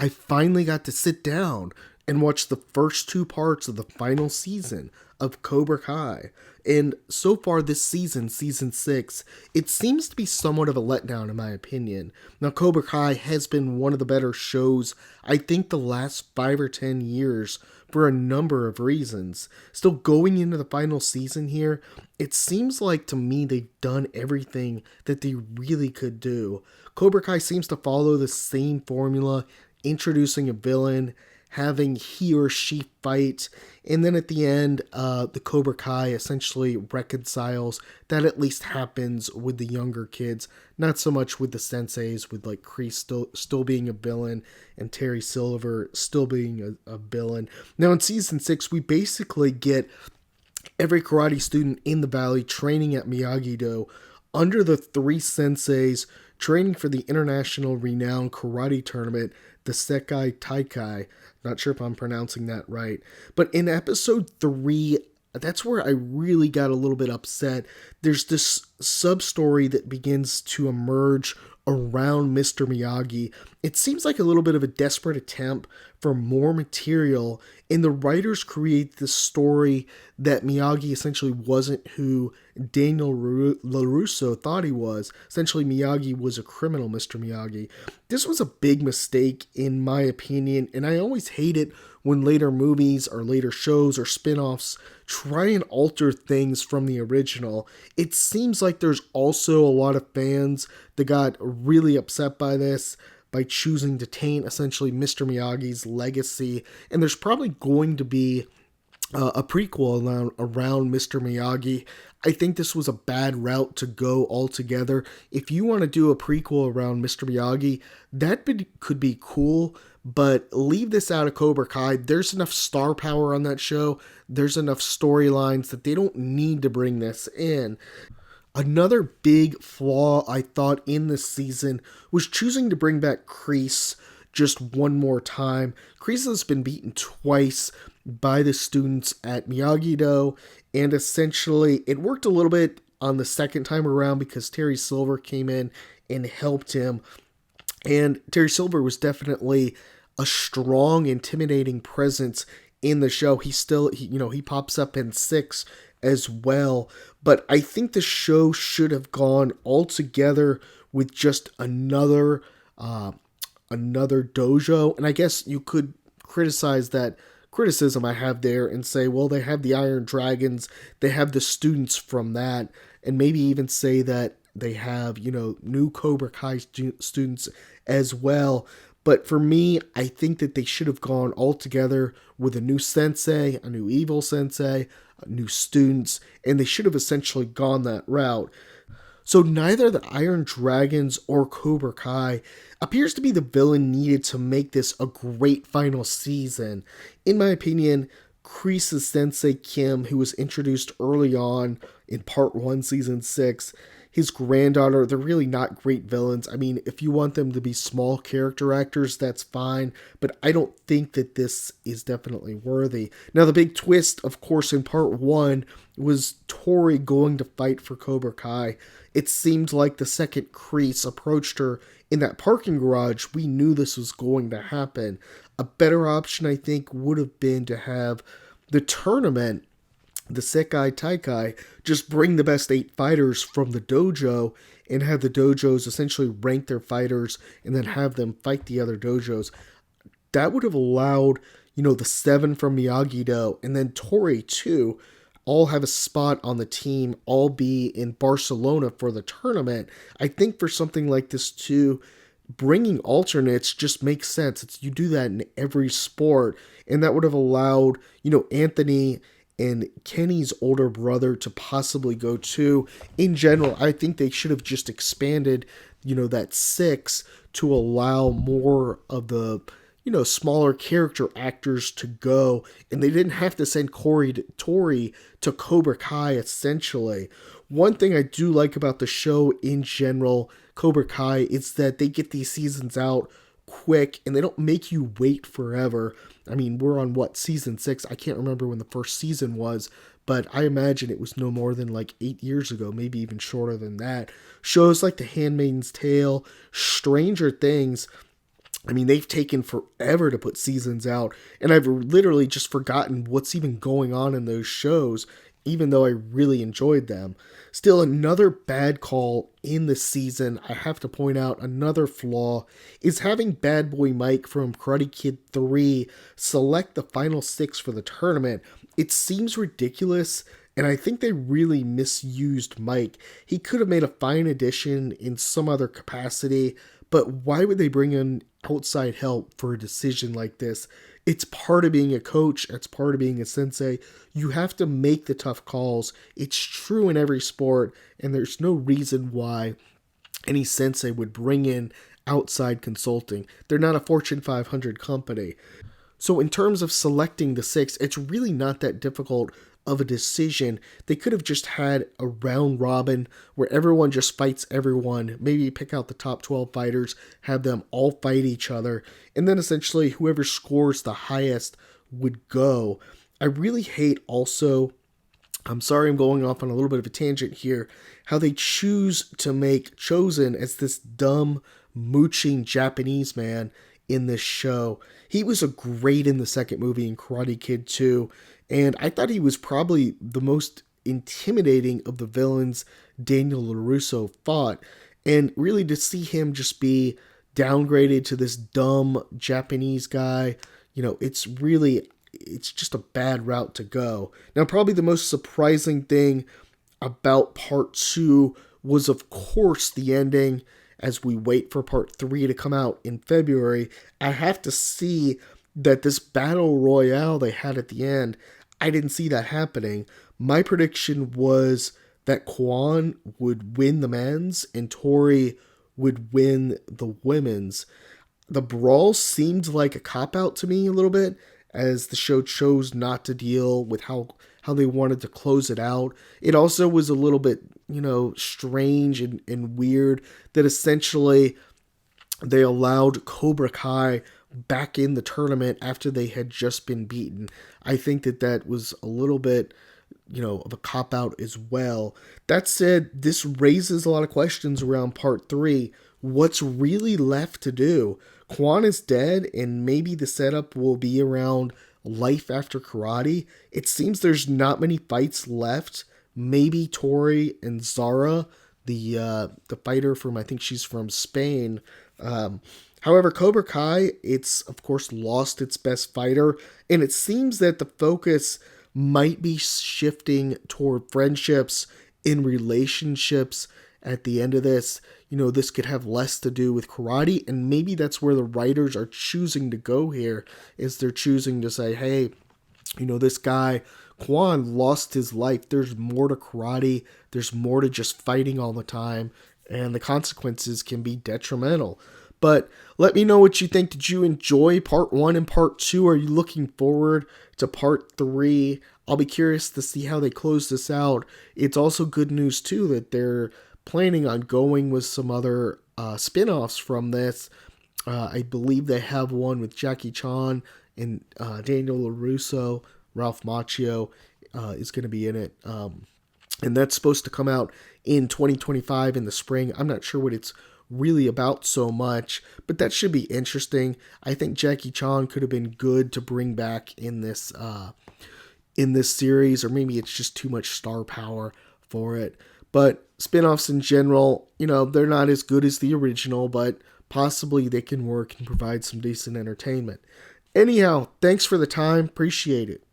I finally got to sit down and watch the first two parts of the final season of Cobra Kai. And so far this season, season 6, it seems to be somewhat of a letdown in my opinion. Now, Cobra Kai has been one of the better shows, I think, the last 5 or 10 years for a number of reasons. Still going into the final season here, it seems like to me they've done everything that they really could do. Cobra Kai seems to follow the same formula, introducing a villain, having he or she fight, and then at the end, the Cobra Kai essentially reconciles. That at least happens with the younger kids, not so much with the senseis, with like Kreese still being a villain and Terry Silver still being a villain. Now in season 6, we basically get every karate student in the valley training at Miyagi-Do under the three senseis, training for the international renowned karate tournament, the Sekai Taikai. Not sure if I'm pronouncing that right. But in episode 3, that's where I really got a little bit upset. There's this sub-story that begins to emerge around Mr. Miyagi. It seems like a little bit of a desperate attempt for more material, and the writers create this story that Miyagi essentially wasn't who Daniel LaRusso thought he was. Essentially, Miyagi was a criminal, Mr. Miyagi. This was a big mistake, in my opinion, and I always hate it when later movies or later shows or spin-offs try and alter things from the original. It seems like there's also a lot of fans that got really upset by this, by choosing to taint essentially Mr. Miyagi's legacy, and there's probably going to be a prequel around Mr. Miyagi. I think this was a bad route to go altogether. If you want to do a prequel around Mr. Miyagi, could be cool, but leave this out of Cobra Kai. There's enough star power on that show. There's enough storylines that they don't need to bring this in. Another big flaw I thought in this season was choosing to bring back Kreese just one more time. Kreese has been beaten twice by the students at Miyagi-Do, and essentially it worked a little bit on the second time around because Terry Silver came in and helped him. And Terry Silver was definitely a strong, intimidating presence in the show. He pops up in 6 as well. But I think the show should have gone altogether with just another dojo. And I guess you could criticize that criticism I have there and say, well, they have the Iron Dragons, they have the students from that, and maybe even say that they have, new Cobra Kai students as well. But for me, I think that they should have gone all together with a new sensei, a new evil sensei, new students, and they should have essentially gone that route. So neither the Iron Dragons or Cobra Kai appears to be the villain needed to make this a great final season. In my opinion, Kreese's sensei Kim, who was introduced early on in part 1, season 6, his granddaughter, they're really not great villains. I mean, if you want them to be small character actors, that's fine, but I don't think that this is definitely worthy. Now, the big twist, of course, in part 1 was Tori going to fight for Cobra Kai. It seemed like the second Kreese approached her in that parking garage, we knew this was going to happen. A better option, I think, would have been to have the tournament, the Sekai Taikai, just bring the best 8 fighters from the dojo and have the dojos essentially rank their fighters and then have them fight the other dojos. That would have allowed, the 7 from Miyagi-Do and then Tori too, all have a spot on the team, all be in Barcelona for the tournament. I think for something like this too, bringing alternates just makes sense. You do that in every sport, and that would have allowed, Anthony and Kenny's older brother to possibly go too. In general, I think they should have just expanded, that 6 to allow more of the, smaller character actors to go, and they didn't have to send Tori to Cobra Kai, essentially. One thing I do like about the show in general, Cobra Kai, is that they get these seasons out quick, and they don't make you wait forever. I mean, we're on, season 6? I can't remember when the first season was, but I imagine it was no more than 8 years ago, maybe even shorter than that. Shows like The Handmaid's Tale, Stranger Things, I mean, they've taken forever to put seasons out, and I've literally just forgotten what's even going on in those shows, even though I really enjoyed them. Still, another bad call in the season, I have to point out another flaw, is having Bad Boy Mike from Karate Kid 3 select the final six for the tournament. It seems ridiculous, and I think they really misused Mike. He could have made a fine addition in some other capacity, but why would they bring in outside help for a decision like this? It's part of being a coach, it's part of being a sensei. You have to make the tough calls. It's true in every sport, and there's no reason why any sensei would bring in outside consulting. They're not a Fortune 500 company. So, in terms of selecting the six, it's really not that difficult of a decision. They could have just had a round robin where everyone just fights everyone, maybe pick out the top 12 fighters, have them all fight each other, and then essentially whoever scores the highest would go. I really hate also, I'm sorry I'm going off on a little bit of a tangent here, how they choose to make Chosen as this dumb, mooching Japanese man in this show. He was a great in the second movie in Karate Kid 2, and I thought he was probably the most intimidating of the villains Daniel LaRusso fought. And really to see him just be downgraded to this dumb Japanese guy, it's just a bad route to go. Now, probably the most surprising thing about part 2 was, of course, the ending. As we wait for part 3 to come out in February, I have to see that this battle royale they had at the end, I didn't see that happening. My prediction was that Kwan would win the men's and Tori would win the women's. The brawl seemed like a cop-out to me a little bit, as the show chose not to deal with how they wanted to close it out. It also was a little bit, strange and weird that essentially they allowed Cobra Kai back in the tournament after they had just been beaten. I think that was a little bit, of a cop out as well. That said, this raises a lot of questions around part 3. What's really left to do? Kwan is dead, and maybe the setup will be around life after karate. It seems there's not many fights left. Maybe Tori and Zara, the fighter from, I think she's from Spain. However, Cobra Kai, it's of course lost its best fighter, and it seems that the focus might be shifting toward friendships in relationships at the end of this. This could have less to do with karate, and maybe that's where the writers are choosing to go here, is they're choosing to say, hey, this guy, Kwan, lost his life. There's more to karate. There's more to just fighting all the time, and the consequences can be detrimental. But let me know what you think. Did you enjoy part 1 and part 2? Are you looking forward to part 3? I'll be curious to see how they close this out. It's also good news, too, that they're planning on going with some other spin-offs from this. I believe they have one with Jackie Chan and Daniel LaRusso. Ralph Macchio is going to be in it. And that's supposed to come out in 2025 in the spring. I'm not sure what it's really about so much, but that should be interesting. I think Jackie Chan could have been good to bring back in this series, or maybe it's just too much star power for it. But spin-offs in general, they're not as good as the original, but possibly they can work and provide some decent entertainment. Anyhow, thanks for the time. Appreciate it.